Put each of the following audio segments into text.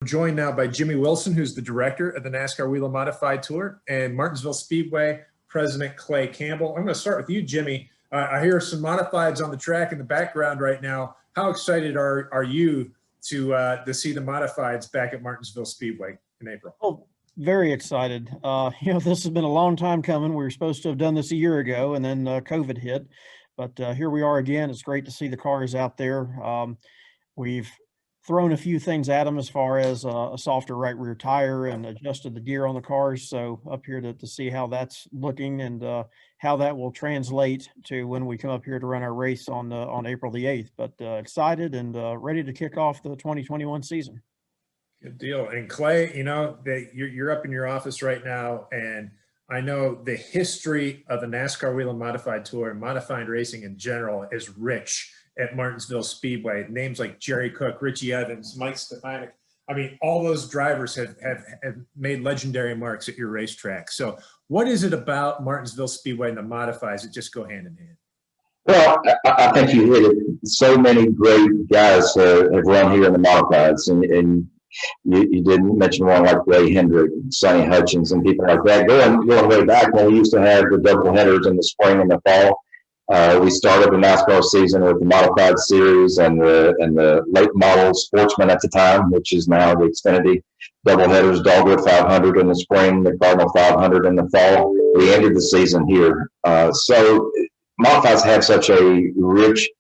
joined now by Jimmy Wilson, who's the director of the NASCAR Whelen Modified Tour, and Martinsville Speedway President Clay Campbell. I'm going to start with you, Jimmy. I hear some modifieds on the track in the background right now. How excited are you to see the modifieds back at Martinsville Speedway in April? Oh, very excited. This has been a long time coming. We were supposed to have done this a year ago, and then COVID hit. But here we are again. It's great to see the cars out there. We've thrown a few things at them as far as a softer right rear tire and adjusted the gear on the cars. So up here to see how that's looking and how that will translate to when we come up here to run our race on April the 8th. But excited and ready to kick off the 2021 season. Good deal. And Clay, you're up in your office right now, and I know the history of the NASCAR Whelen Modified Tour and modified racing in general is rich at Martinsville Speedway. Names like Jerry Cook, Richie Evans, Mike Stefanik. I mean, all those drivers have made legendary marks at your racetrack. So what is it about Martinsville Speedway and the modifies that just go hand in hand? Well, I think you hit it. So many great guys have run here in the modifieds, and you didn't mention one like Ray Hendrick, Sonny Hutchins, and people like that. Going way back when we used to have the double headers in the spring and the fall, we started the NASCAR season with the modified series and the late model Sportsman at the time, which is now the Xfinity double headers, Dogwood 500 in the spring, the Cardinal 500 in the fall. We ended the season here. So modifieds have such a rich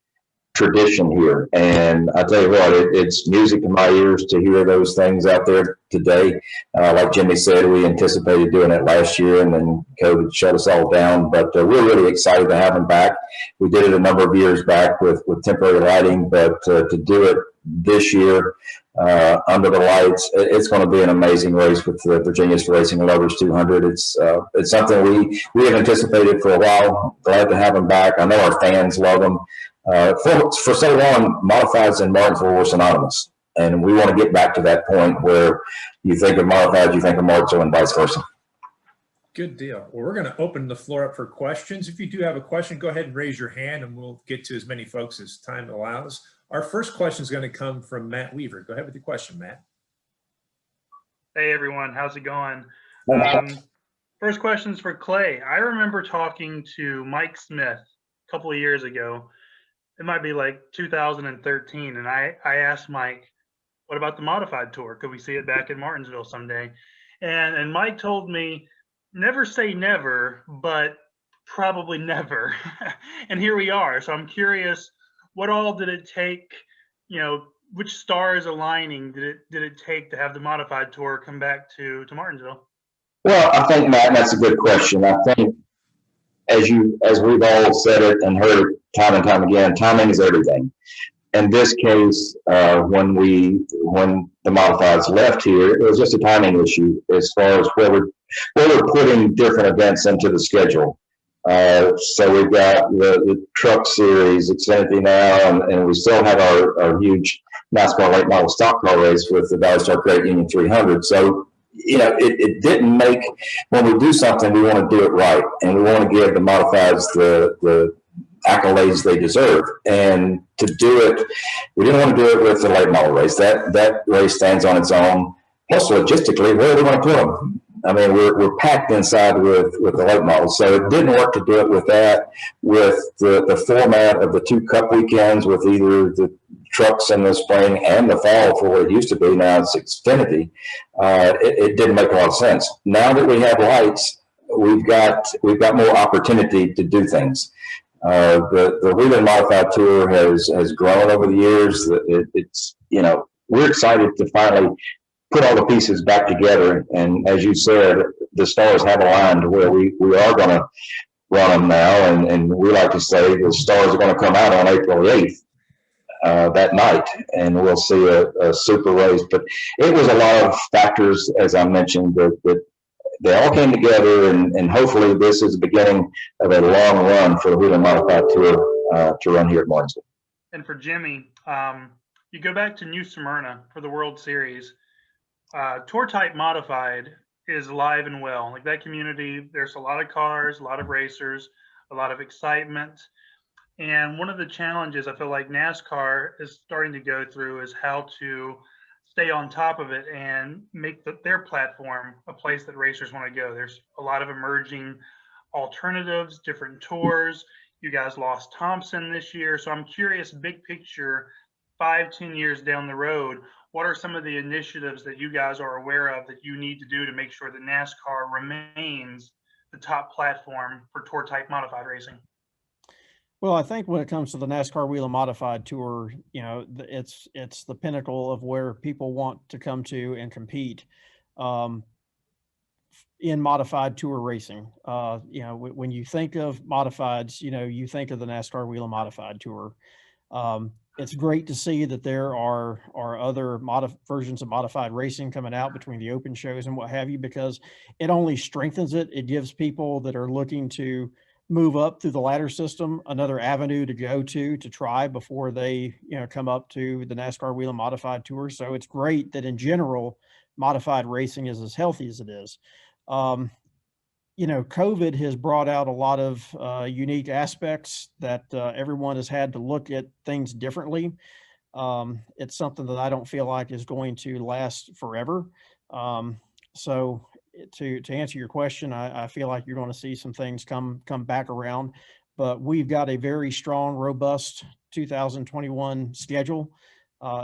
tradition here, and I tell you what, it's music in my ears to hear those things out there today. Like Jimmy said, we anticipated doing it last year, and then COVID shut us all down. But we're really excited to have them back. We did it a number of years back with temporary lighting, but to do it this year under the lights, it's going to be an amazing race with the Virginia's Racing Lovers 200. It's something we have anticipated for a while. Glad to have them back. I know our fans love them. For so long, modifieds in Martinsville were synonymous, and we want to get back to that point where you think of modifieds, you think of Martinsville, and vice versa. Good deal. Well, we're going to open the floor up for questions. If you do have a question, go ahead and raise your hand, and we'll get to as many folks as time allows. Our first question is going to come from Matt Weaver. Go ahead with your question, Matt. Hey, everyone. How's it going? First question is for Clay. I remember talking to Mike Smith a couple of years ago. It might be like 2013. And I asked Mike, what about the modified tour? Could we see it back in Martinsville someday? And Mike told me, never say never, but probably never. And here we are. So I'm curious, what all did it take, which stars aligning did it take to have the modified tour come back to Martinsville? Well, I think, Matt, that's a good question. I think as we've all said it and heard it time and time again, timing is everything. In this case, when the modifieds left here, it was just a timing issue as far as where we're putting different events into the schedule. So we've got the truck series, Xfinity now, and we still have our huge NASCAR late model stock car race with the Valley Star Credit Union 300. So it didn't make, when we do something, we want to do it right, and we want to give the modifieds the accolades they deserve. And to do it, we didn't want to do it with the late model race. That race stands on its own. Plus, logistically, where are we going to put them? I mean, we're packed inside with the late models, so it didn't work to do it with that. With the format of the 2 cup weekends, with either the trucks in the spring and the fall for what it used to be, now it's Xfinity, it didn't make a lot of sense. Now that we have lights, we've got more opportunity to do things. The Whelen Modified Tour has grown over the years. We're excited to finally put all the pieces back together, and as you said, the stars have aligned to where we are going to run them now, and we like to say the stars are going to come out on April 8th. That night, and we'll see a super race. But it was a lot of factors, as I mentioned, that they all came together, and hopefully this is the beginning of a long run for the Whelen Modified Tour to run here at Martinsville. And for Jimmy, you go back to New Smyrna for the World Series. Tour type modified is alive and well. Like that community, there's a lot of cars, a lot of racers, a lot of excitement. And one of the challenges I feel like NASCAR is starting to go through is how to stay on top of it and make their platform a place that racers want to go. There's a lot of emerging alternatives, different tours. You guys lost Thompson this year. So I'm curious, big picture, 5-10 years down the road, what are some of the initiatives that you guys are aware of that you need to do to make sure that NASCAR remains the top platform for tour type modified racing? Well, I think when it comes to the NASCAR Whelen Modified Tour, you know, it's the pinnacle of where people want to come to and compete um, in modified tour racing. You know, when you think of modifieds, you know, you think of the NASCAR Whelen Modified Tour. It's great to see that there are other versions of modified racing coming out between the open shows and what have you, because it only strengthens it. It gives people that are looking to move up through the ladder system another avenue to go to try before they, you know, come up to the NASCAR Whelen Modified Tour. So it's great that in general modified racing is as healthy as it is. Um, you know, COVID has brought out a lot of unique aspects that everyone has had to look at things differently. It's something that I don't feel like is going to last forever. So to answer your question, I feel like you're going to see some things come back around, but we've got a very strong, robust 2021 schedule.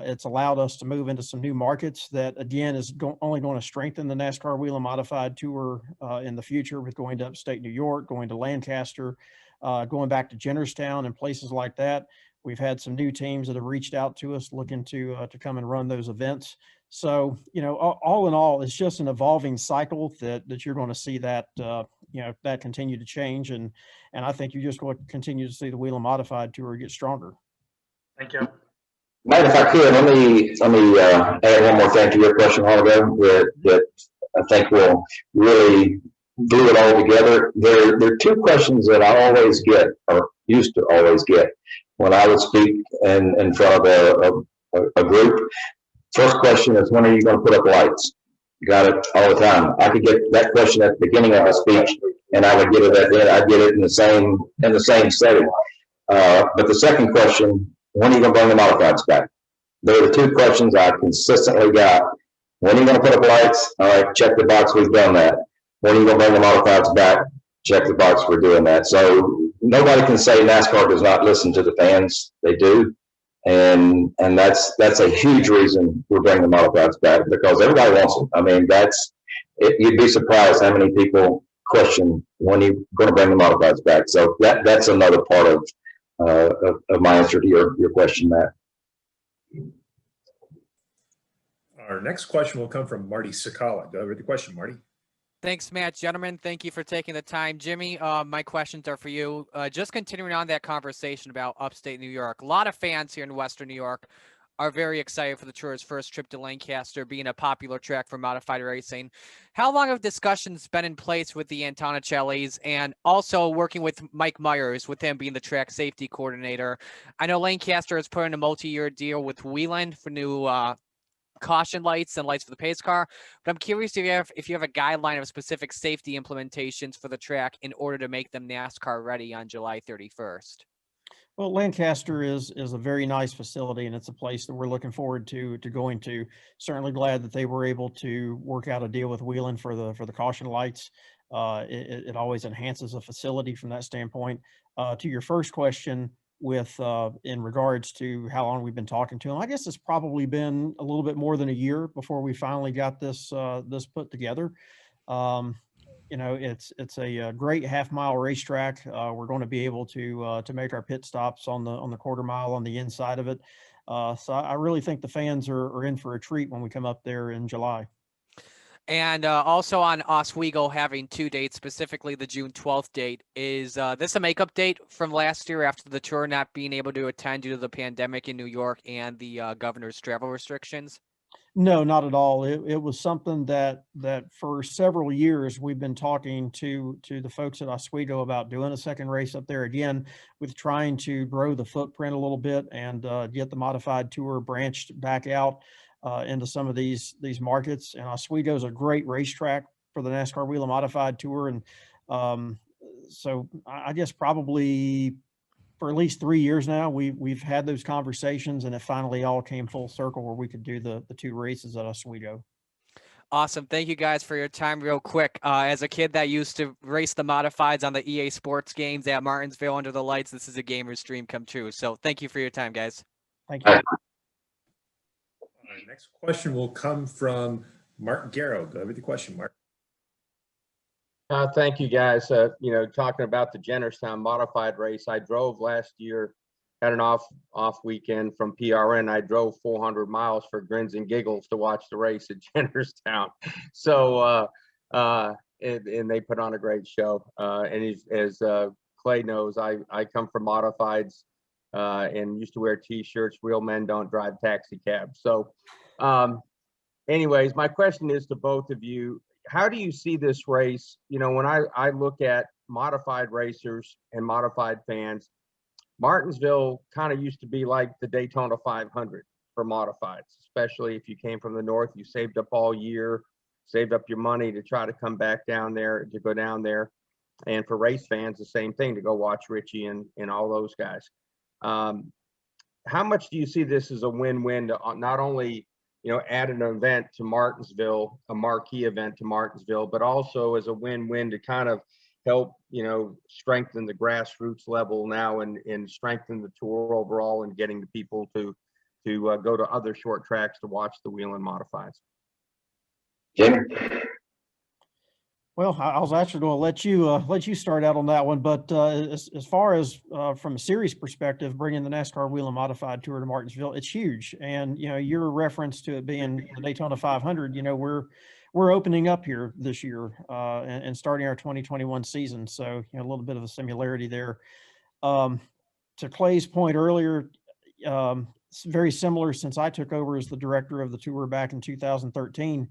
It's allowed us to move into some new markets that, again, is only going to strengthen the NASCAR Whelen Modified Tour in the future, with going to upstate New York, going to Lancaster, going back to Jennerstown and places like that. We've had some new teams that have reached out to us looking to come and run those events. So, you know, all in all, it's just an evolving cycle that you're going to see that, you know, that continue to change. And I think you're just going to continue to see the Whelen Modified Tour get stronger. Thank you. Mike, if I could, let me add one more thing to your question a while ago that I think will really glue it all together. There are two questions that I always get, or used to always get, when I would speak in front of a group. First question is, when are you going to put up lights? You got it all the time. I could get that question at the beginning of a speech, and I would get it at the end. I'd get it in the same setting. But the second question, when are you going to bring the modifieds back? They're the two questions I consistently got. When are you going to put up lights? All right, check the box, we've done that. When are you going to bring the modifieds back? Check the box, we're doing that. So nobody can say NASCAR does not listen to the fans. They do. And that's a huge reason we're bringing the modifieds back, because everybody wants them. I mean, you'd be surprised how many people question when you're going to bring the modifieds back. So that's another part of my answer to your question, Matt. Our next question will come from Marty Sakala. Go over the question, Marty. Thanks, Matt. Gentlemen, thank you for taking the time. Jimmy, my questions are for you. Just continuing on that conversation about upstate New York. A lot of fans here in Western New York are very excited for the Tour's first trip to Lancaster, being a popular track for modified racing. How long have discussions been in place with the Antonicellis, and also working with Mike Myers, with him being the track safety coordinator? I know Lancaster has put in a multi-year deal with Whelen for new caution lights and lights for the pace car, but I'm curious if you have a guideline of specific safety implementations for the track in order to make them NASCAR ready on July 31st. Well, Lancaster is a very nice facility, and it's a place that we're looking forward to going to. Certainly glad that they were able to work out a deal with Whelen for the caution lights. It always enhances a facility from that standpoint. To your first question, with in regards to how long we've been talking to them, I guess it's probably been a little bit more than a year before we finally got this put together. You know, it's a great half-mile racetrack. We're going to be able to make our pit stops on the quarter mile on the inside of it. So I really think the fans are in for a treat when we come up there in July. And also on Oswego having 2 dates, specifically the June 12th date. Is this a makeup date from last year after the Tour not being able to attend due to the pandemic in New York and the governor's travel restrictions? No, not at all. It was something that for several years we've been talking to the folks at Oswego about doing a second race up there again, with trying to grow the footprint a little bit and get the modified tour branched back out into some of these markets. And Oswego is a great racetrack for the NASCAR Whelen Modified Tour. And so I guess probably for at least 3 years now, we've had those conversations, and it finally all came full circle where we could do the 2 races at Oswego. Awesome. Thank you guys for your time. Real quick, as a kid that used to race the modifieds on the EA Sports games at Martinsville under the lights, this is a gamer's dream come true. So thank you for your time, guys. Thank you. Our next question will come from Mark Garrow. Go with the question, Mark. Thank you, guys. Talking about the Jennerstown modified race, I drove last year, had an off weekend from PRN. I drove 400 miles for grins and giggles to watch the race at Jennerstown. So, and they put on a great show. And as Clay knows, I come from modifieds and used to wear T-shirts. Real men don't drive taxi cabs. So, anyways, my question is to both of you. How do you see this race? When I look at modified racers and modified fans, Martinsville kind of used to be like the Daytona 500 for modifieds, especially if you came from the north. You saved up all year, saved up your money to try to come back down there, to go down there. And for race fans, the same thing, to go watch Richie and all those guys. How much do you see this as a win-win to not only add an event to Martinsville, a marquee event to Martinsville, but also as a win-win to kind of help, strengthen the grassroots level now and strengthen the tour overall and getting the people to go to other short tracks to watch the Whelen modifieds? Jimmy? Well, I was actually going to let you start out on that one, but as far as from a series perspective, bringing the NASCAR Whelen Modified Tour to Martinsville, it's huge. And your reference to it being the Daytona 500, we're opening up here this year and starting our 2021 season, so a little bit of a similarity there. To Clay's point earlier, it's very similar since I took over as the director of the tour back in 2013.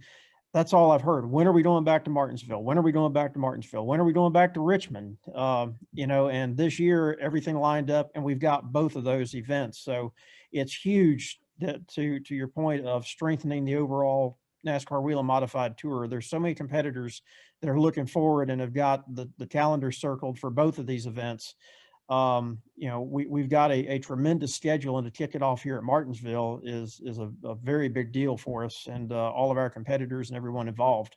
That's all I've heard. When are we going back to Martinsville? When are we going back to Martinsville? When are we going back to Richmond? And this year everything lined up and we've got both of those events. So it's huge that to your point of strengthening the overall NASCAR Whelen Modified Tour. There's so many competitors that are looking forward and have got the calendar circled for both of these events. We've got a tremendous schedule, and to kick it off here at Martinsville is a very big deal for us and all of our competitors and everyone involved.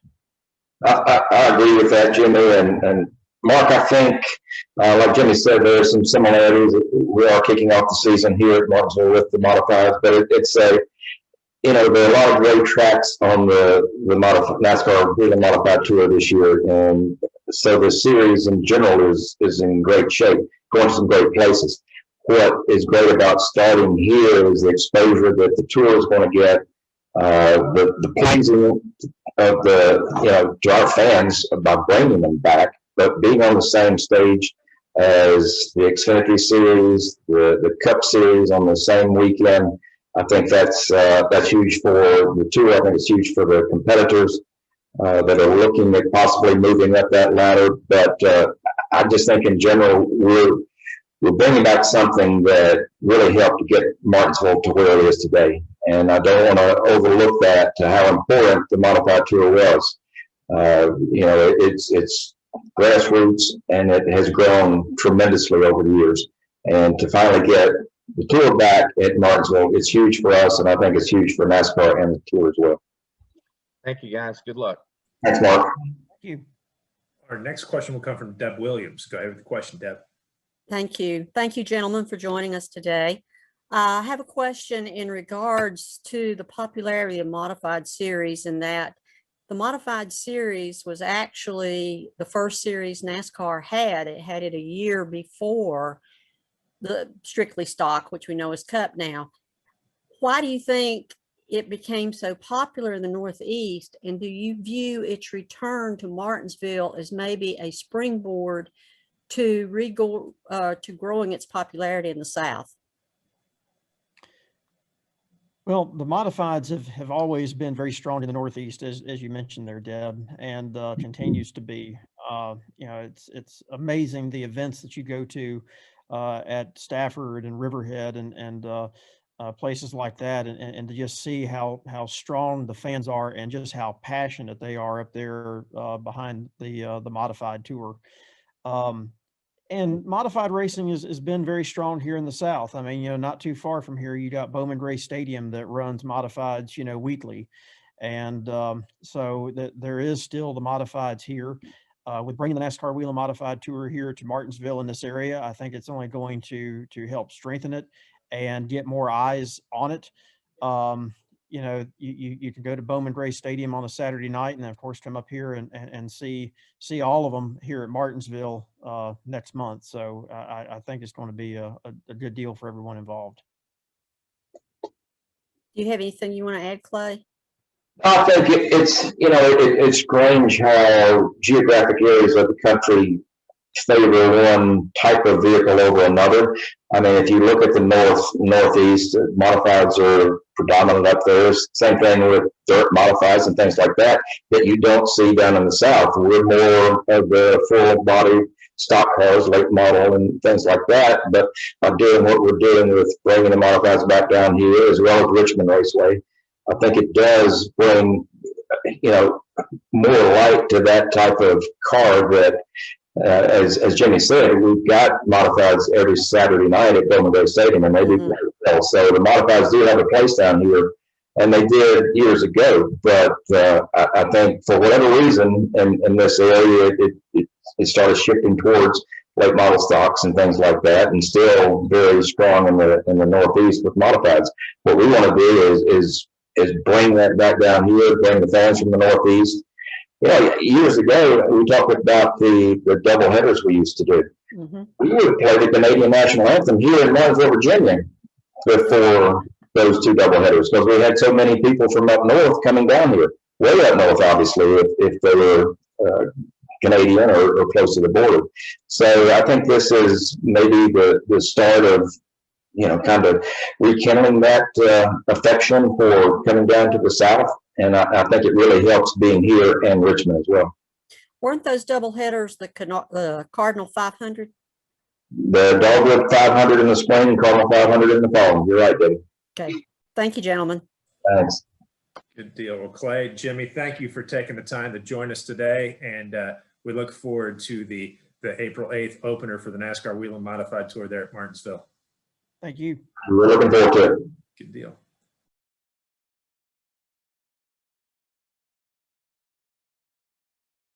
I agree with that, Jimmy. And Mark, I think, like Jimmy said, there are some similarities. We are kicking off the season here at Martinsville with the modifieds, but it's there are a lot of great tracks on the NASCAR Whelen Modified Tour this year, and so the series in general is in great shape, going to some great places. What is great about starting here is the exposure that the tour is going to get, the pleasing of to our fans by bringing them back, but being on the same stage as the Xfinity Series, the Cup Series on the same weekend. I think that's huge for the tour. I think it's huge for the competitors that are looking at possibly moving up that ladder. But I just think in general we're bringing back something that really helped to get Martinsville to where it is today. And I don't want to overlook that, to how important the modified tour was. It's grassroots and it has grown tremendously over the years. And to finally get the tour back at Martinsville, it's huge for us, and I think it's huge for NASCAR and the tour as well. Thank you, guys. Good luck. Thanks, Mark. Thank you. Our next question will come from Deb Williams. Go ahead with the question, Deb. Thank you. Thank you, gentlemen, for joining us today. I have a question in regards to the popularity of Modified Series, in that the Modified Series was actually the first series NASCAR had. It had it a year before the Strictly Stock, which we know is Cup now. Why do you think it became so popular in the Northeast, and do you view its return to Martinsville as maybe a springboard to growing its popularity in the South? Well, the modifieds have always been very strong in the Northeast, as you mentioned there, Deb, and continues to be. It's amazing the events that you go to at Stafford and Riverhead and places like that, and to just see how strong the fans are and just how passionate they are up there behind the modified tour. And modified racing has been very strong here in the South. I mean, not too far from here, you got Bowman Gray Stadium that runs modifieds, weekly. And so that there is still the modifieds here. With bringing the NASCAR Whelen Modified Tour here to Martinsville in this area, I think it's only going to help strengthen it and get more eyes on it. You can go to Bowman Gray Stadium on a Saturday night, and then of course come up here and see all of them here at Martinsville next month. So I think it's going to be a good deal for everyone involved. Do you have anything you want to add, Clay? I think it's strange how geographic areas of the country favor one type of vehicle over another. I mean, if you look at the northeast, modifieds are predominant up there. Same thing with dirt modifieds and things like that you don't see down in the south. We're more of the full body stock cars, late model and things like that. But by doing what we're doing with bringing the modifieds back down here, as well as Richmond Raceway, I think it does bring, more light to that type of car that, as Jimmy said, we've got modifieds every Saturday night at Bowman Gray Stadium, and they do very well. So the modifieds do have a place down here, and they did years ago. But I think for whatever reason in this area, it started shifting towards late model stocks and things like that, and still very strong in the northeast with modifieds. What we want to do is bring that back down here, bring the fans from the northeast. Years ago, we talked about the double headers we used to do. We would play the Canadian national anthem here in Martinsville, Virginia, before those two double headers, because we had so many people from up north coming down here, way up north, obviously, if they were Canadian or close to the border. So I think this is maybe the start of kind of rekindling that affection for coming down to the south. And I think it really helps being here in Richmond as well. Weren't those double headers the Cardinal 500? The Dogwood 500 in the spring, Cardinal 500 in the fall. You're right, David. Okay. Thank you, gentlemen. Thanks. Good deal. Well, Clay, Jimmy, thank you for taking the time to join us today. And we look forward to the April 8th opener for the NASCAR Whelen Modified Tour there at Martinsville. Thank you. We're looking forward to it. Good deal.